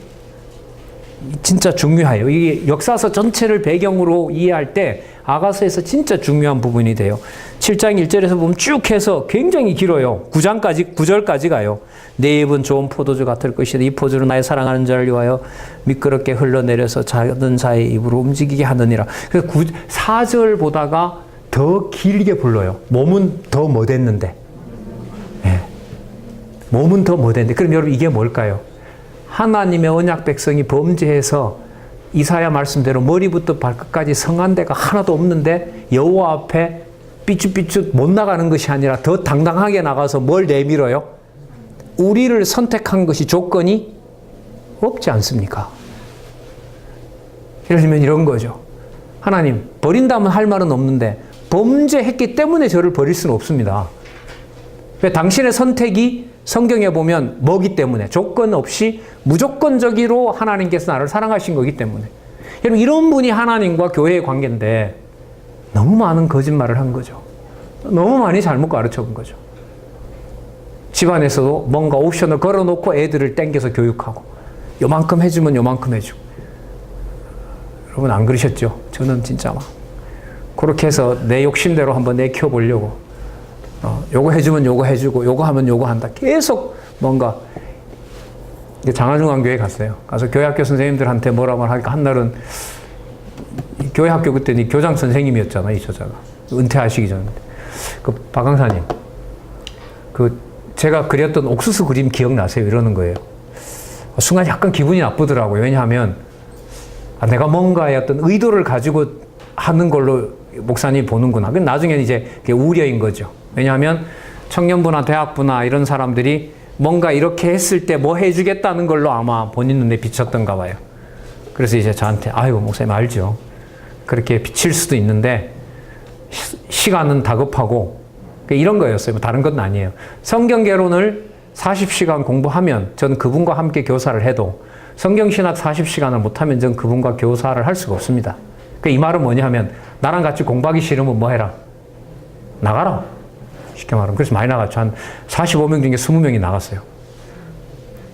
[SPEAKER 1] 진짜 중요해요. 이게 역사서 전체를 배경으로 이해할 때 아가서에서 진짜 중요한 부분이 돼요. 7장 1절에서 보면 쭉 해서 굉장히 길어요. 9절까지 가요. 내 입은 좋은 포도주 같을 것이다. 이 포도주는 나의 사랑하는 자를 위하여 미끄럽게 흘러내려서 작은 자의 입으로 움직이게 하느니라. 그래서 4절 보다가 더 길게 불러요. 몸은 더 못했는데. 네. 몸은 더 못했는데. 그럼 여러분 이게 뭘까요? 하나님의 언약 백성이 범죄해서 이사야 말씀대로 머리부터 발끝까지 성한 데가 하나도 없는데 여호와 앞에 삐죽삐죽 못 나가는 것이 아니라 더 당당하게 나가서 뭘 내밀어요? 우리를 선택한 것이 조건이 없지 않습니까? 예를 들면 이런 거죠. 하나님, 버린다면 할 말은 없는데 범죄했기 때문에 저를 버릴 수는 없습니다. 왜? 당신의 선택이 성경에 보면 뭐기 때문에, 조건 없이 무조건적으로 하나님께서 나를 사랑하신 거기 때문에. 여러분, 이런 분이 하나님과 교회의 관계인데 너무 많은 거짓말을 한 거죠. 너무 많이 잘못 가르쳐 본 거죠. 집안에서도 뭔가 옵션을 걸어놓고 애들을 땡겨서 교육하고, 요만큼 해주면 요만큼 해주고. 여러분 안 그러셨죠? 저는 진짜 막 그렇게 해서 내 욕심대로 한번 내켜보려고, 요거 해주면 요거 해주고, 요거 하면 요거 한다. 계속 뭔가. 장안중앙교회 갔어요. 가서 교회학교 선생님들한테 뭐라 말하니까 한날은 교회학교 그때는 교장 선생님이었잖아, 이 저자가. 은퇴하시기 전에. 박 강사님, 제가 그렸던 옥수수 그림 기억나세요? 이러는 거예요. 순간 약간 기분이 나쁘더라고요. 왜냐하면 내가 뭔가의 어떤 의도를 가지고 하는 걸로 목사님이 보는구나. 나중에는 이제 그게 우려인 거죠. 왜냐하면 청년부나 대학부나 이런 사람들이 뭔가 이렇게 했을 때 뭐 해주겠다는 걸로 아마 본인 눈에 비쳤던가 봐요. 그래서 이제 저한테, 아이고, 목사님 알죠. 그렇게 비칠 수도 있는데 시간은 다급하고, 이런 거였어요. 다른 건 아니에요. 성경개론을 40시간 공부하면 전 그분과 함께 교사를 해도, 성경신학 40시간을 못하면 전 그분과 교사를 할 수가 없습니다. 이 말은 뭐냐 하면, 나랑 같이 공부하기 싫으면 뭐 해라? 나가라. 쉽게 말하면. 그래서 많이 나갔죠. 한 45명 중에 20명이 나갔어요.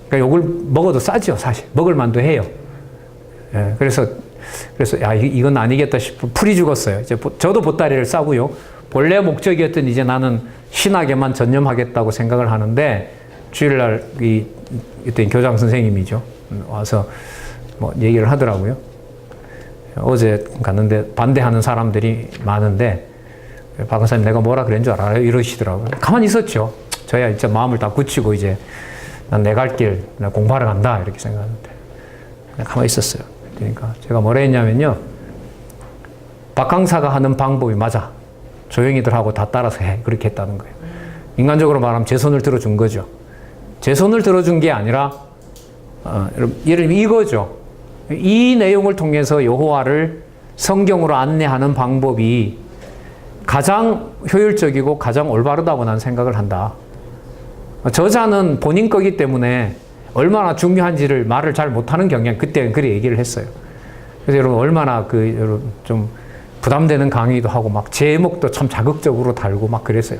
[SPEAKER 1] 그러니까 욕을 먹어도 싸죠, 사실. 먹을 만도 해요. 예, 그래서, 야, 이건 아니겠다 싶어 풀이 죽었어요. 이제 저도 보따리를 싸고요. 본래 목적이었던 이제 나는 신학에만 전념하겠다고 생각을 하는데, 주일날 이때 교장 선생님이죠. 와서 뭐 얘기를 하더라고요. 어제 갔는데 반대하는 사람들이 많은데, 박 강사님 내가 뭐라 그랬는 줄 알아요? 이러시더라고요. 가만히 있었죠. 저야 진짜 마음을 다 굳히고 이제 난 내 갈 길, 나 공부하러 간다 이렇게 생각하는데 그냥 가만히 있었어요. 그러니까 제가 뭐라 했냐면요, 박 강사가 하는 방법이 맞아. 조용히들 하고 다 따라서 해. 그렇게 했다는 거예요. 인간적으로 말하면 제 손을 들어준 거죠. 제 손을 들어준 게 아니라 예를 들면 이거죠. 이 내용을 통해서 여호와를 성경으로 안내하는 방법이 가장 효율적이고 가장 올바르다고 나는 생각을 한다. 저자는 본인 거기 때문에 얼마나 중요한지를 말을 잘 못하는 경향, 그때 그렇게 얘기를 했어요. 그래서 여러분 얼마나 여러분 좀 부담되는 강의도 하고 막 제목도 참 자극적으로 달고 막 그랬어요.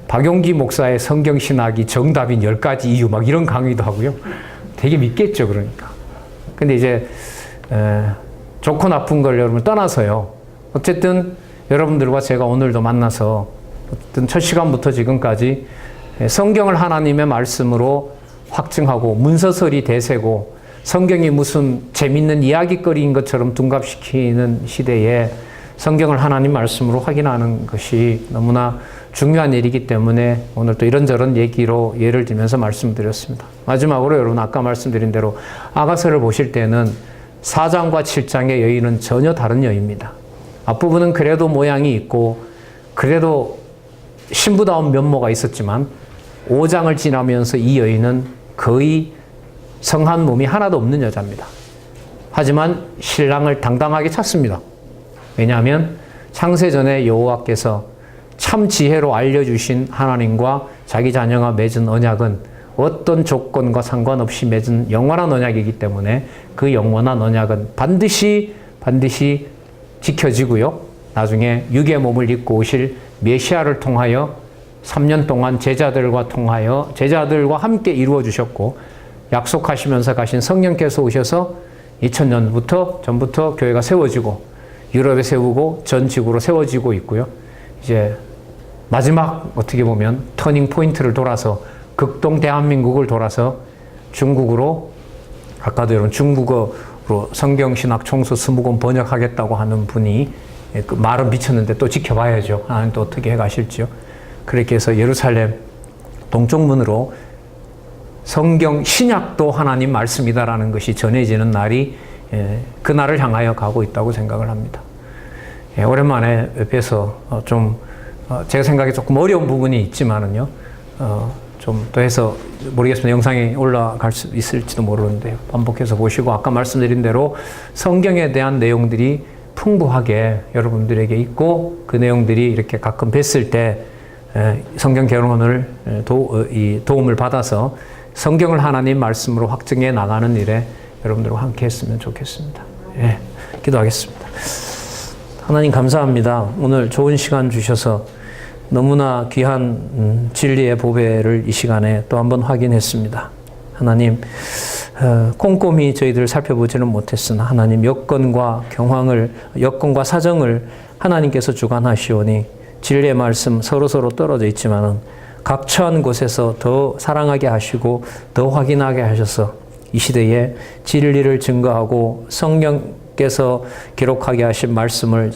[SPEAKER 1] 박용기 목사의 성경신학이 정답인 10가지 이유 막 이런 강의도 하고요. 되게 믿겠죠, 그러니까. 근데 이제 좋고 나쁜 걸 여러분 떠나서요. 어쨌든 여러분들과 제가 오늘도 만나서 어떤 첫 시간부터 지금까지 성경을 하나님의 말씀으로 확증하고 문서설이 대세고 성경이 무슨 재밌는 이야기거리인 것처럼 둔갑시키는 시대에 성경을 하나님 말씀으로 확인하는 것이 너무나 중요한 일이기 때문에 오늘 또 이런저런 얘기로 예를 들면서 말씀드렸습니다. 마지막으로 여러분 아까 말씀드린 대로 아가서를 보실 때는 4장과 7장의 여인은 전혀 다른 여인입니다. 앞부분은 그래도 모양이 있고 그래도 신부다운 면모가 있었지만 5장을 지나면서 이 여인은 거의 성한 몸이 하나도 없는 여자입니다. 하지만 신랑을 당당하게 찾습니다. 왜냐하면 창세전에 여호와께서 참 지혜로 알려주신 하나님과 자기 자녀가 맺은 언약은 어떤 조건과 상관없이 맺은 영원한 언약이기 때문에 그 영원한 언약은 반드시 지켜지고요. 나중에 육의 몸을 입고 오실 메시아를 통하여 3년 동안 제자들과 함께 이루어 주셨고 약속하시면서 가신 성령께서 오셔서 2000년 전부터 교회가 세워지고 유럽에 세우고 전 지구로 세워지고 있고요. 이제 마지막 어떻게 보면 터닝 포인트를 돌아서 극동 대한민국을 돌아서 중국으로 아까도 여러분 중국어로 성경신학 총수 20권 번역하겠다고 하는 분이 그 말은 미쳤는데 또 지켜봐야죠. 하나님 또 어떻게 해가실지요. 그렇게 해서 예루살렘 동쪽문으로 성경 신약도 하나님 말씀이다라는 것이 전해지는 날이 그 날을 향하여 가고 있다고 생각을 합니다. 오랜만에 옆에서 제가 생각에 조금 어려운 부분이 있지만은요, 좀 더 해서 모르겠습니다. 영상이 올라갈 수 있을지도 모르는데요. 반복해서 보시고 아까 말씀드린 대로 성경에 대한 내용들이 풍부하게 여러분들에게 있고 그 내용들이 이렇게 가끔 뵀을 때 성경 개론을 도움을 받아서 성경을 하나님 말씀으로 확증해 나가는 일에 여러분들과 함께 했으면 좋겠습니다. 예, 기도하겠습니다. 하나님 감사합니다. 오늘 좋은 시간 주셔서 너무나 귀한 진리의 보배를 이 시간에 또 한번 확인했습니다. 하나님 꼼꼼히 저희들을 살펴보지는 못했으나 하나님 여건과 사정을 하나님께서 주관하시오니 진리의 말씀 서로서로 떨어져 있지만은 각처한 곳에서 더 사랑하게 하시고 더 확인하게 하셔서 이 시대에 진리를 증거하고 성령께서 기록하게 하신 말씀을